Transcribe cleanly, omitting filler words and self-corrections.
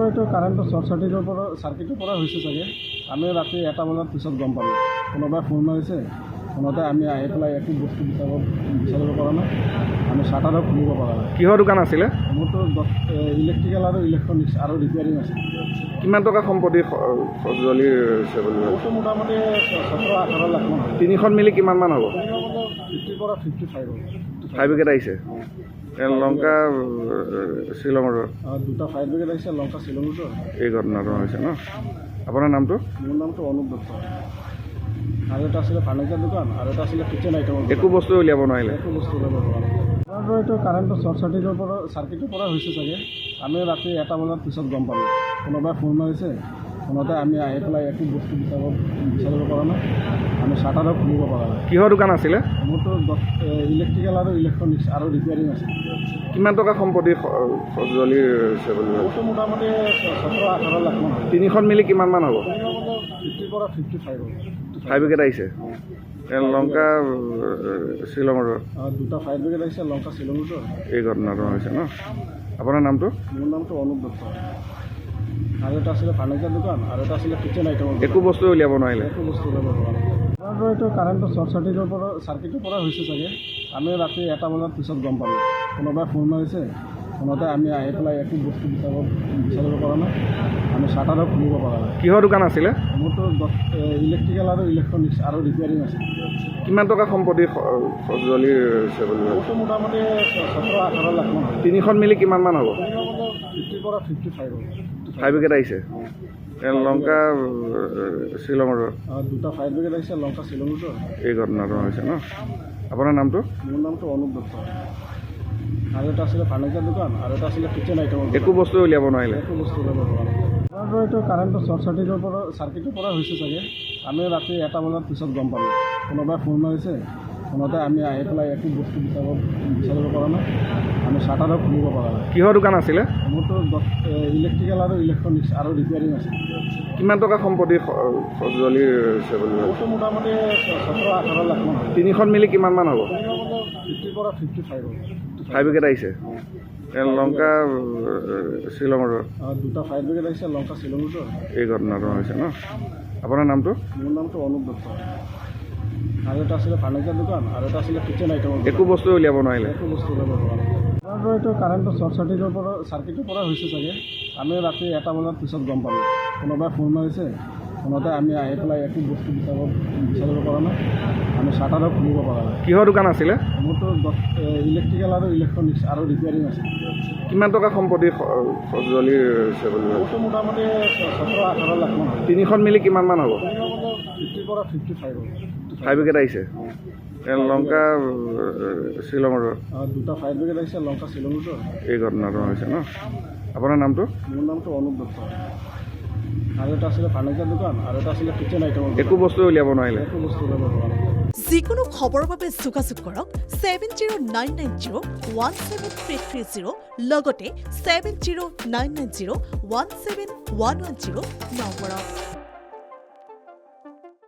এইটো কাৰেণ্টটো চাৰ্কিটৰ পৰা হৈছে চাগে। আমি ৰাতি 1টা বজাৰ পিছত গম পালোঁ। কোনোবাই ফোন মাৰিছে, ফোনতে আমি আহি পেলাই একো বস্তু বিচাৰিব পৰা নাই। আমি শ্বাটাৰো খুলিব পৰা নাই। কিহৰ দোকান আছিলে? মোৰতো ইলেক্ট্ৰিকেল আৰু ইলেক্ট্ৰনিক্স আৰু ৰিপেয়াৰিং আছে। কিমান টকা সম্পত্তি জ্বলি আছে বুলি ভাবিছে? মোৰতো মোটামুটি 17-18 লাখ মান হ'ব। তিনিখন মিলি কিমান মান হ'ব? 50 পৰা 55 হ'ব। ফায়াৰ ব্ৰিগেড আহিছে? লংকা শ্বিলঙৰ দুটা ফায়াৰ ব্ৰিগেড আহিছে, লংকা শ্বিলঙতো। এই ঘটনাটো হৈছে ন? আপোনাৰ নামটো? মোৰ নামটো অনুপ দত্ত। আৰু এটা আছিলে ফাৰ্নিচাৰ দোকান, আৰু এটা আছিলে কিচেন আইটেমৰ। একো বস্তু উলিয়াব নোৱাৰিলে? একো বস্তু ওলাব পৰা নাই। এইটো কাৰেণ্টটো চাৰ্কিটৰ পৰা হৈছে চাগে। আমি ৰাতি 1টা বজাৰ পিছত গম পালোঁ। কোনোবাই ফোন মাৰিছে, ফোনতে আমি আহি পেলাই একো বস্তু বিচাৰিব পৰা নাই। আমি শ্বাটাৰো খুলিব পৰা নাই। কিহৰ দোকান আছিলে? মোৰতো ইলেক্ট্ৰিকেল আৰু ইলেক্ট্ৰনিক্স আৰু ৰিপেয়াৰিং আছে। কিমান টকা সম্পত্তি জ্বলি আছে বুলি ভাবিছে? মোৰতো মোটামুটি 17-18 লাখ মান হ'ব। তিনিখন মিলি কিমান মান হ'ব? 50 পৰা 55 হ'ব। ফায়াৰ ব্ৰিগেড আহিছে? লংকা শ্বিলঙৰ দুটা ফায়াৰ ব্ৰিগেড আহিছে, লংকা শ্বিলঙতো। এই ঘটনাটো হৈছে ন? আপোনাৰ নামটো? মোৰ নামটো অনুপ দত্ত। আৰু এটা আছিলে ফাৰ্নিচাৰ দোকান, আৰু এটা আছিলে কিচেন আইটেমৰ। একো বস্তু উলিয়াব নোৱাৰিলে? একো বস্তু ওলাব পৰা নাই। এইটো কাৰেণ্টটো চাৰ্কিটৰ পৰা হৈছে চাগে। আমি ৰাতি 1টা বজাৰ পিছত গম পালোঁ। কোনোবাই ফোন মাৰিছে, ফোনতে আমি আহি পেলাই একো বস্তু বিচাৰিব পৰা নাই। আমি শ্বাটাৰো খুলিব পৰা নাই। কিহৰ দোকান আছিলে? মোৰতো ইলেক্ট্ৰিকেল আৰু ইলেক্ট্ৰনিক্স আৰু ৰিপেয়াৰিং আছে। কিমান টকা সম্পত্তি জ্বলি আছে বুলি ভাবিছে? মোৰতো মোটামুটি 17-18 লাখ মান হ'ব। তিনিখন মিলি কিমান মান হ'ব? 50 পৰা 55 হ'ব। ফায়াৰ ব্ৰিগেড আহিছে? লংকা শ্বিলঙৰ দুটা ফায়াৰ ব্ৰিগেড আহিছে, লংকা শ্বিলঙতো। এই ঘটনাটো হৈছে ন? আপোনাৰ নামটো? মোৰ নামটো অনুপ দত্ত। আৰু এটা আছিলে ফাৰ্নিচাৰ দোকান, আৰু এটা আছিলে কিচেন আইটেমৰ। একো বস্তু উলিয়াব নোৱাৰিলে? একো বস্তু ওলাব পৰা নাই। এইটো কাৰেণ্টটো চাৰ্কিটৰ পৰা হৈছে চাগে। আমি ৰাতি 1টা বজাৰ পিছত গম পালোঁ। কোনোবাই ফোন মাৰিছে, ফোনতে আমি আহি পেলাই একো বস্তু বিচাৰিব পৰা নাই। আমি শ্বাটাৰো খুলিব পৰা নাই। কিহৰ দোকান আছিলে? মোৰতো ইলেক্ট্ৰিকেল আৰু ইলেক্ট্ৰনিক্স আৰু ৰিপেয়াৰিং আছে। কিমান টকা সম্পত্তি জ্বলি আছে বুলি ভাবিছে? মোৰতো মোটামুটি 17-18 লাখ মান হ'ব। তিনিখন মিলি কিমান মান হ'ব? 50 পৰা 55 হ'ব। ফায়াৰ ব্ৰিগেড আহিছে? লংকা শ্বিলঙৰ দুটা ফায়াৰ ব্ৰিগেড আহিছে, লংকা শ্বিলঙতো। এই ঘটনাটো হৈছে ন? আপোনাৰ নামটো? মোৰ নামটো অনুপ দত্ত। আৰু এটা আছিলে ফাৰ্নিচাৰ দোকান, আৰু এটা আছিলে কিচেন আইটেমৰ। একো বস্তু উলিয়াব নোৱাৰিলে? একো বস্তু ওলাব পৰা নাই। এইটো কাৰেণ্টটো চাৰ্কিটৰ পৰা হৈছে চাগে। আমি ৰাতি 1টা বজাৰ পিছত গম পালোঁ। কোনোবাই ফোন মাৰিছে, ফোনতে আমি আহি পেলাই একো বস্তু বিচাৰিব পৰা নাই। আমি শ্বাটাৰো খুলিব পৰা নাই। কিহৰ দোকান আছিলে? মোৰতো ইলেক্ট্ৰিকেল আৰু ইলেক্ট্ৰনিক্স আৰু ৰিপেয়াৰিং আছে। কিমান টকা সম্পত্তি জ্বলি আছে বুলি ভাবিছে? মোৰতো মোটামুটি 17-18 লাখ মান হ'ব। তিনিখন মিলি কিমান মান হ'ব? 50 পৰা 55 হ'ব। ফায়াৰ ব্ৰিগেড আহিছে? লংকা শ্বিলঙৰ দুটা ফায়াৰ ব্ৰিগেড আহিছে, লংকা শ্বিলঙতো। এই ঘটনাটো হৈছে ন? আপোনাৰ নামটো? মোৰ নামটো অনুপ দত্ত। আৰু এটা আছিলে ফাৰ্নিচাৰ দোকান, আৰু এটা আছিলে কিচেন আইটেমৰ। একো বস্তু উলিয়াব নোৱাৰিলে? একো বস্তু ওলাব পৰা নাই। যিকোনো খবৰৰ বাবে যোগাযোগ কৰক 7099017330 লগতে 7099017110 নম্বৰত।